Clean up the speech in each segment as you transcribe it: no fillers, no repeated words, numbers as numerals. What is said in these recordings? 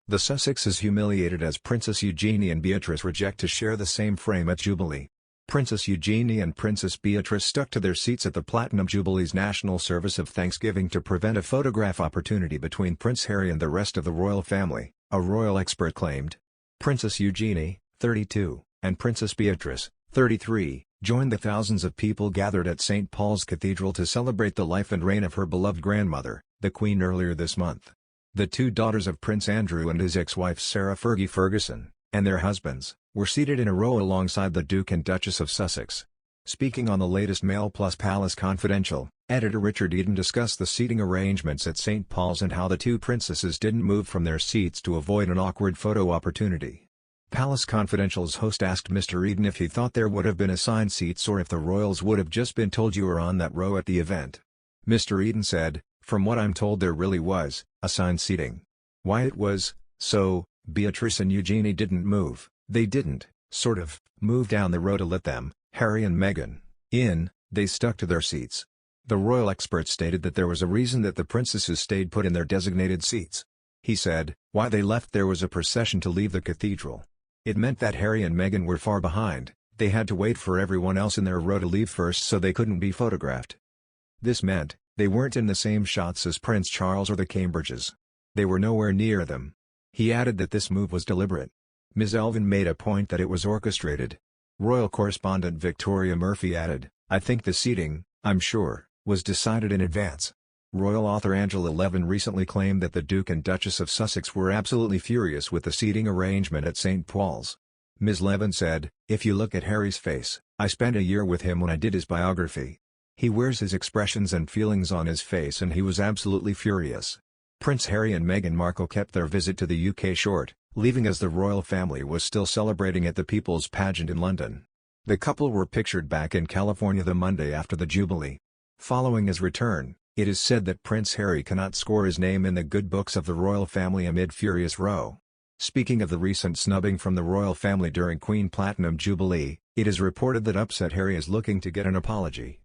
The Sussexes humiliated as Princess Eugenie and Beatrice reject to share the same frame at Jubilee. Princess Eugenie and Princess Beatrice stuck to their seats at the Platinum Jubilee's national service of Thanksgiving to prevent a photograph opportunity between Prince Harry and the rest of the royal family, a royal expert claimed. Princess Eugenie, 32, and Princess Beatrice, 33, joined the thousands of people gathered at St. Paul's Cathedral to celebrate the life and reign of her beloved grandmother, the Queen, earlier this month. The two daughters of Prince Andrew and his ex-wife Sarah Fergie Ferguson, and their husbands, were seated in a row alongside the Duke and Duchess of Sussex. Speaking on the latest Mail Plus Palace Confidential, editor Richard Eden discussed the seating arrangements at St. Paul's and how the two princesses didn't move from their seats to avoid an awkward photo opportunity. Palace Confidential's host asked Mr. Eden if he thought there would have been assigned seats or if the royals would have just been told you were on that row at the event. Mr. Eden said, "From what I'm told there really was assigned seating. Why it was so, Beatrice and Eugenie didn't move, they didn't, move down the row to let them, Harry and Meghan, in, they stuck to their seats." The royal expert stated that there was a reason that the princesses stayed put in their designated seats. He said, "Why they left, there was a procession to leave the cathedral. It meant that Harry and Meghan were far behind, they had to wait for everyone else in their row to leave first so they couldn't be photographed. This meant, they weren't in the same shots as Prince Charles or the Cambridges. They were nowhere near them." He added that this move was deliberate. Ms. Elvin made a point that it was orchestrated. Royal correspondent Victoria Murphy added, "I think the seating, I'm sure, was decided in advance." Royal author Angela Levin recently claimed that the Duke and Duchess of Sussex were absolutely furious with the seating arrangement at St. Paul's. Ms. Levin said, "If you look at Harry's face, I spent a year with him when I did his biography. He wears his expressions and feelings on his face and he was absolutely furious." Prince Harry and Meghan Markle kept their visit to the UK short, leaving as the royal family was still celebrating at the People's Pageant in London. The couple were pictured back in California the Monday after the Jubilee. Following his return, it is said that Prince Harry cannot score his name in the good books of the royal family amid furious row. Speaking of the recent snubbing from the royal family during Queen Platinum Jubilee, it is reported that upset Harry is looking to get an apology.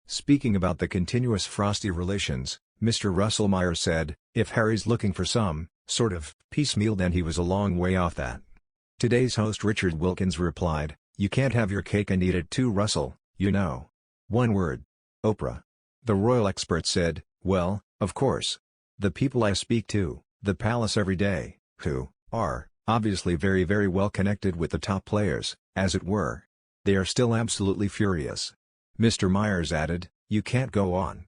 Speaking about the continuous frosty relations, Mr. Russell Meyer said, "If Harry's looking for some piecemeal, then he was a long way off that." Today's host Richard Wilkins replied, "You can't have your cake and eat it too, Russell, you know. One word. Oprah." The royal expert said, "Well, of course. The people I speak to, the palace every day, who are obviously very very well connected with the top players, as it were. They are still absolutely furious." Mr. Myers added, "You can't go on,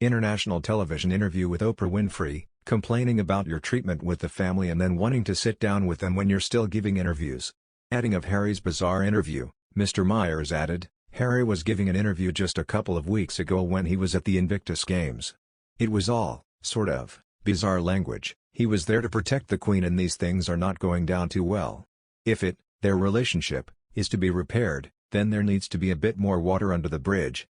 international television interview with Oprah Winfrey, complaining about your treatment with the family and then wanting to sit down with them when you're still giving interviews." Adding of Harry's bizarre interview, Mr. Myers added, "Harry was giving an interview just a couple of weeks ago when he was at the Invictus Games. It was all, bizarre language. He was there to protect the Queen and these things are not going down too well. If their relationship, is to be repaired, then there needs to be a bit more water under the bridge.